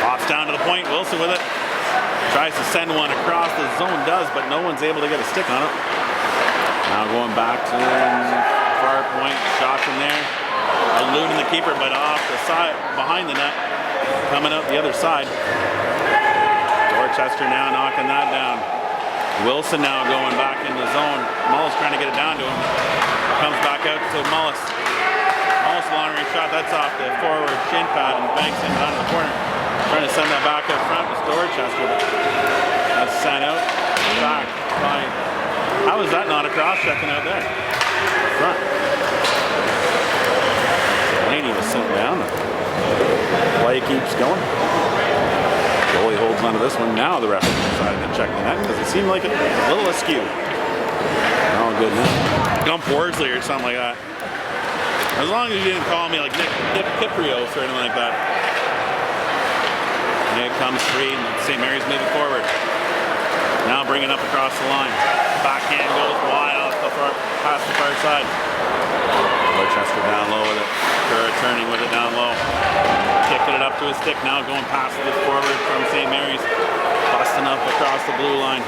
Pops down to the point, Wilson with it. Tries to send one across the zone, does, but no one's able to get a stick on it. Now going back to the far point, shot from there. Eluding the keeper, but off the side, behind the net. Coming out the other side. Dorchester now knocking that down. Wilson now going back in the zone. Mullis trying to get it down to him. Comes back out to Mullis. Mullis long range shot, that's off the forward shin pad and banks in down to the corner. Trying to send that back up front with Dorchester. That's sent out. Back by. How is that not a cross checking out there? Front. Delaney was sent down. Play keeps going. Goalie holds onto this one. Now the referee decided to check the net because it seemed like a little askew. Oh, goodness. Gump Worsley or something like that. As long as you didn't call me like Nick Kiprios or anything like that. And it comes free and St. Mary's moving forward. Now bringing up across the line. Backhand goes wide off the past the far side. Dorchester down low with it. Kerr turning with it down low. Kicking it up to his stick. Now going past it forward from St. Mary's. Busting up across the blue line.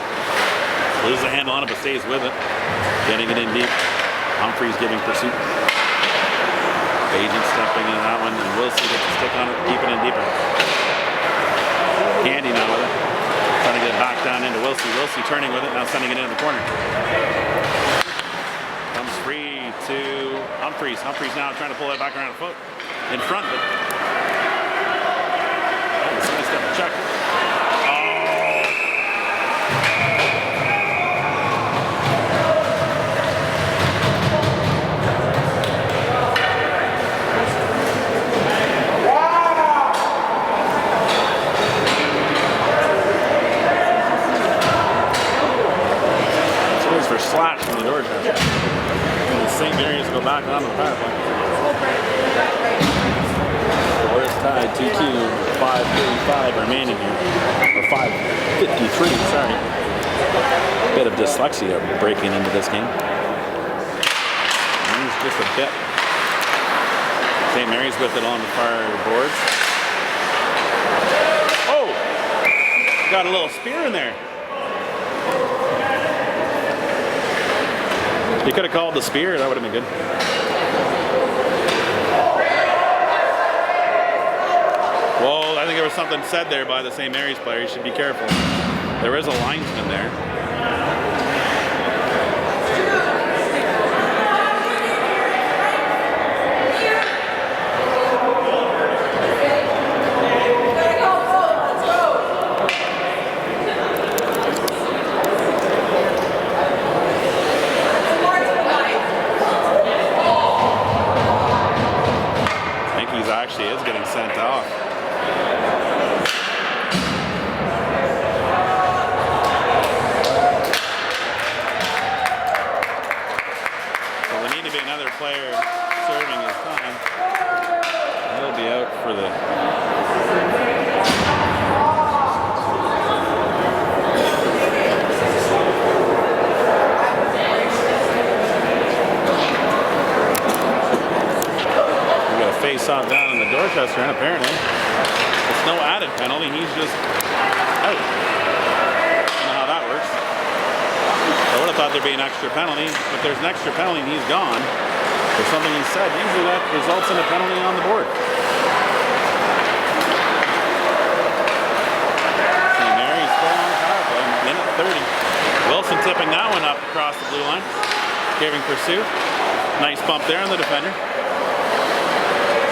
Loses the handle on it but stays with it. Getting it in deep. Humphreys giving pursuit. Agent stepping into that one. And Wilson gets the stick on it. Keeping it deeper. Candy now with it. Trying to get it back down into Wilsey. Wilsey turning with it. Now sending it into the corner. Comes free to Humphreys. Humphreys now trying to pull it back around the foot in front, but that was a nice step to check. Scores for slash from the Dorchester. St. Mary's go back on the power play. Score is tied 2-2, 5:35 remaining here. Or 5:53, sorry. Bit of dyslexia breaking into this game. It's just a bit. St. Mary's with it on the far boards. Oh! Got a little spear in there. He could have called the spear, that would have been good. Well, I think there was something said there by the St. Mary's player. You should be careful. There is a linesman there. Actually is getting sent off. So there need to be another player serving his time. He'll be out for the face off down in the Dorchester end, apparently. It's no added penalty, he's just out. I don't know how that works. I would have thought there'd be an extra penalty. If there's an extra penalty and he's gone, there's something he said, usually that results in a penalty on the board. St. Mary's still on the power play, minute 30. Wilson tipping that one up across the blue line, giving pursuit. Nice bump there on the defender.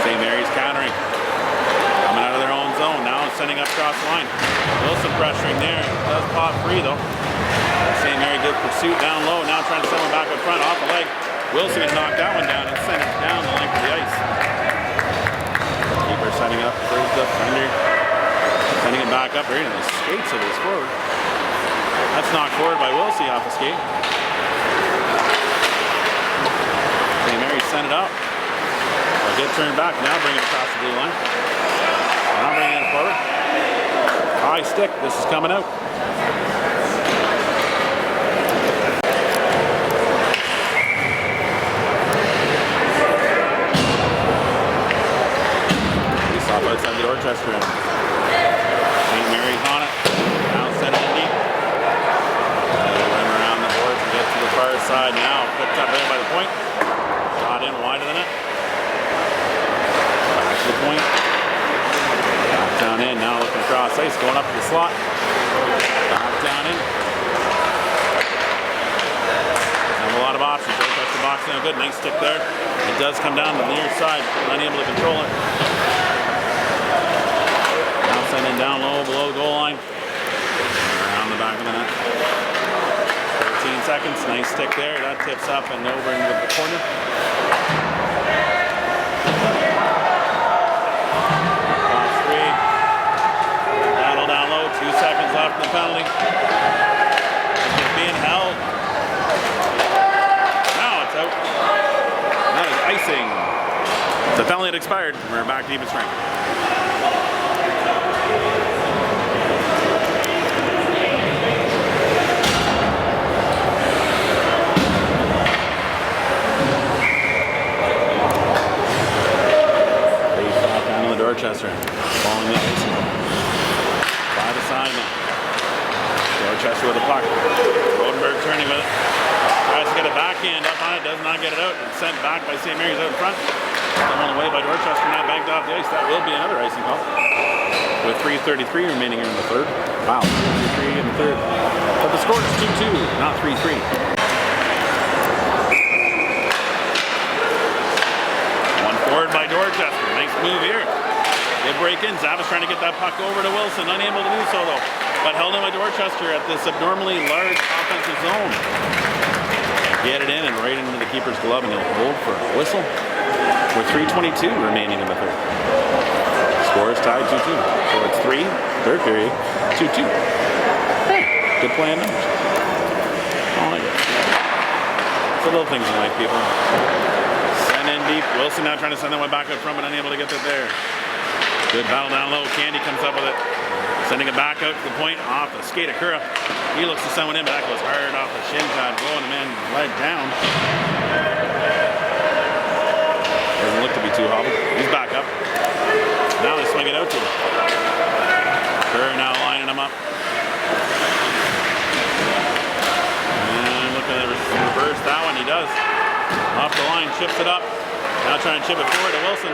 St. Mary's countering. Coming out of their own zone. Now sending up across the line. Wilson pressuring there. Does pop free though. St. Mary good pursuit down low. Now trying to send one back up front off the leg. Wilson can knock that one down and send it down the length of the ice. Keeper setting up for his defender. Sending it back up. Right in the skates of his forward. That's knocked forward by Wilson off the skate. St. Mary sent it up. Get turned back, now bring it across the blue line. Now bringing it forward. High stick, this is coming out. He's off outside the Dorchester end. St. Mary's on it. Now send it deep. Run around the boards and get to the far side now. Picked up there by the point. Shot in wide of the net. The point. Back down in, now looking across ice, going up to the slot. Back down in. Have a lot of options. Right touch the box now, good. Nice stick there. It does come down to the near side, unable to control it. Now sending down low below the goal line. Around the back of the net. 13 seconds, nice stick there. That tips up and over into the corner. Left in the penalty. It's being held. Now it's out. That is icing. The penalty had expired. We're back to even strength. Face off down to the Dorchester. Following the icing. By the side now. Dorchester with the puck. Rodenberg turning with it. Tries to get a backhand up on it. Does not get it out. It's sent back by St. Mary's out in front. Stolen away by Dorchester. Now banked off the ice. That will be another icing call. With 3:33 remaining here in the third. Wow. 3-3 in the third. But the score is 2-2, not 3-3. One forward by Dorchester. Nice move here. They break in. Zavis trying to get that puck over to Wilson. Unable to do so though. But held in by Dorchester at this abnormally large offensive zone. Get it in and right into the keeper's glove and he'll hold for a whistle. With 3:22 remaining in the third. Score is tied 2-2. So it's 3, third period, 2-2. Hey, good play on numbers. I like it. It's the little things you like, people. Send in deep. Wilson now trying to send that one back up front but unable to get it there. Good battle down low. Candy comes up with it. Sending it back out to the point off the skate of Kura. He looks to send one in, but that goes hard off the shin pad, blowing the man leg down. Doesn't look to be too hobbled. He's back up. Now they swing it out to him. Kerr now lining them up. And look at the reverse. That one he does. Off the line, chips it up. Now trying to chip it forward to Wilson.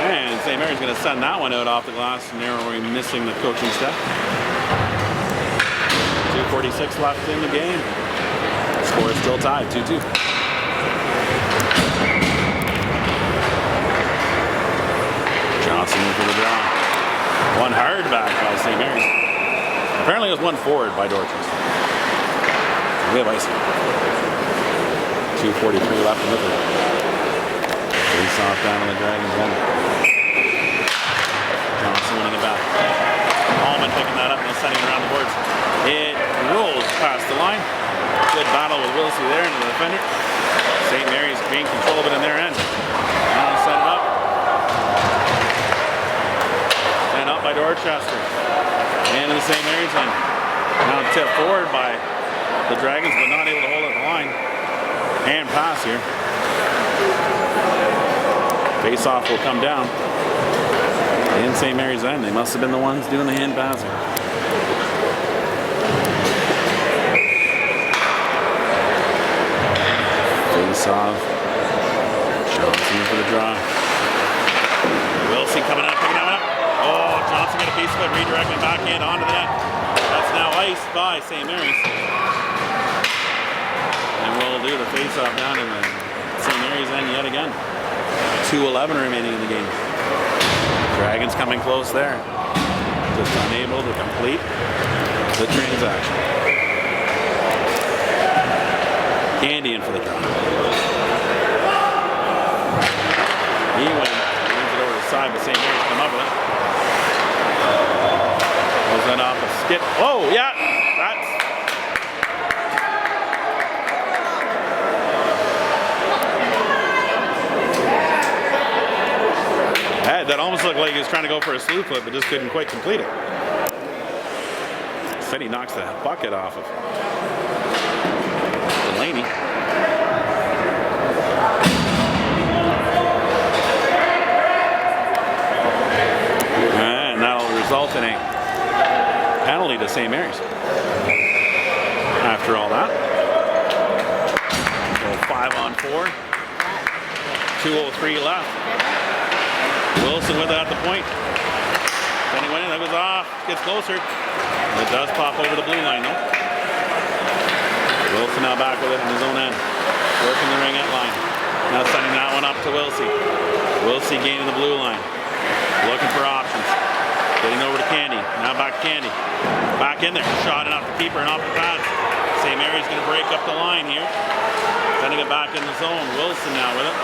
And St. Mary's going to send that one out off the glass, narrowly missing the coaching step. 2:46 left in the game. Score is still tied, 2-2. Johnson in for the draw. One hard back by St. Mary's. Apparently it was one forward by Dorchester. We have icing. 2:43 left in the third. Face off down on the Dragons end. Johnson winning it back. Allman picking that up and sending it around the boards. It rolls past the line. Good battle with Wilsey there into the defender. St. Mary's being control of it in their end. Now set it up. And up by Dorchester. And in the St. Mary's end. Now tipped forward by the Dragons, but not able to hold it at the line. Hand pass here. Face-off will come down. In St. Mary's end. They must have been the ones doing the hand passing. Face-off. Johnson for the draw. Wilsey coming up, picking that one up. Oh, Johnson got a piece of it, redirecting backhand onto the net. That's now iced by St. Mary's. And we'll do the face-off down in the St. Mary's end yet again. 2:11 remaining in the game. Dragons coming close there. Just unable to complete the transaction. Candy in for the draw. He wins it over the side, but St. Mary's come up with it. Was that off a skip? Oh, yeah, that's. That almost looked like he was trying to go for a slew flip, but just couldn't quite complete it. Said he knocks the bucket off of Delaney. And that'll result in a penalty to St. Mary's. After all that. So 5-on-4. 2:03 left. Wilson with it at the point. Then he went in, that goes off, gets closer. It does pop over the blue line though. Wilson now back with it in his own end. Working the ringette line. Now sending that one up to Wilsey. Wilsey gaining the blue line. Looking for options. Getting over to Candy. Now back to Candy. Back in there. Shot it off the keeper and off the pads. St. Mary's going to break up the line here. Sending it back in the zone. Wilson now with it.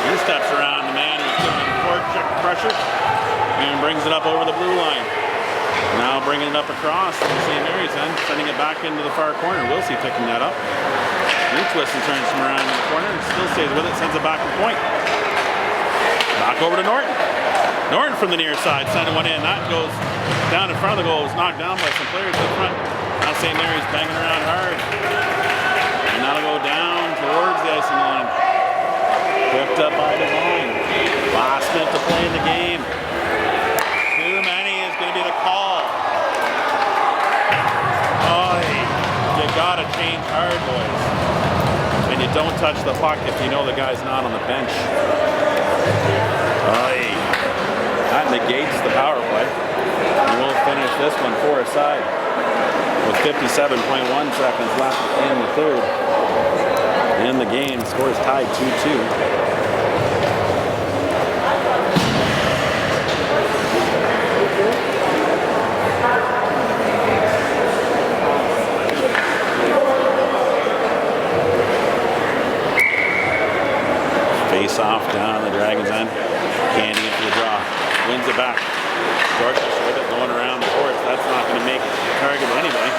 He steps around the man who's giving him forward pressure and brings it up over the blue line. Now bringing it up across to St. Mary's end, sending it back into the far corner. Wilsey picking that up. He twists and turns from around in the corner and still stays with it, sends it back to the point. Back over to Norton. Norton from the near side, sending one in. That goes down in front of the goal. It was knocked down by some players in front. Now St. Mary's banging around hard. And that'll go down towards the icing line. Picked up by Devine. Last minute to play in the game. Too many is going to be the call. Oh, you got to change hard, boys. And you don't touch the puck if you know the guy's not on the bench. That negates the power play. And we'll finish this one 4-side with 57.1 seconds left in the third. In the game, score is tied 2-2. Face off down the Dragons end. Candy into the draw. Wins it back. Dorchester with it going around the boards. That's not going to make a target of anybody.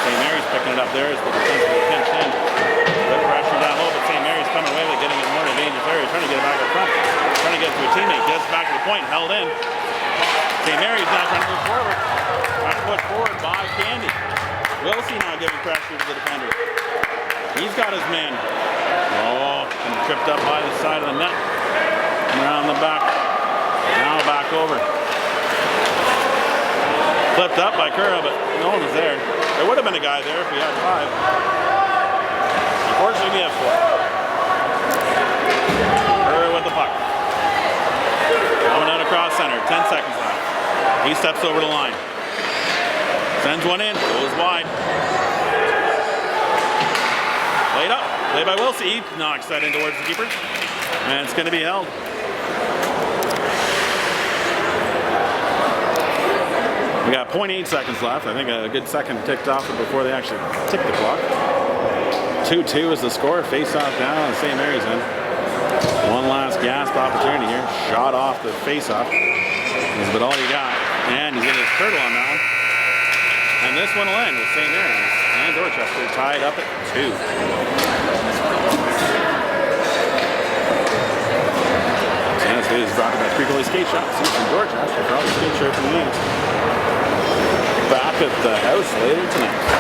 St. Mary's picking it up there as the defensive pinch in. Good pressure down low, but St. Mary's coming away with it, getting it more in a dangerous area, trying to get it back up front. Trying to get it to a teammate. Gets back to the point, held in. St. Mary's now trying to move forward. Back foot forward by Candy. Wilsey now giving pressure to the defender. He's got his man. Oh, and tripped up by the side of the net. Around the back. Now back over. Flipped up by Kura, but no one was there. There would have been a guy there if we had 5. Unfortunately, we have 4. Kura with the puck. Coming out across center, 10 seconds left. He steps over the line. Sends one in, goes wide. Laid up, played by Wilsey. Knocks that in towards the keeper. And it's going to be held. We got 0.8 seconds left. I think a good second ticked off before they actually ticked the clock. 2-2 is the score. Face-off down on the St. Mary's end. One last gasp opportunity here. Shot off the face-off. That's about all you got. And he's getting his turtle on that one. And this one will end with St. Mary's and Dorchester tied up at 2. This video is brought to you by Frequently Skate Shop. See from Dorchester for all the skate shop from me. Back at the house later tonight.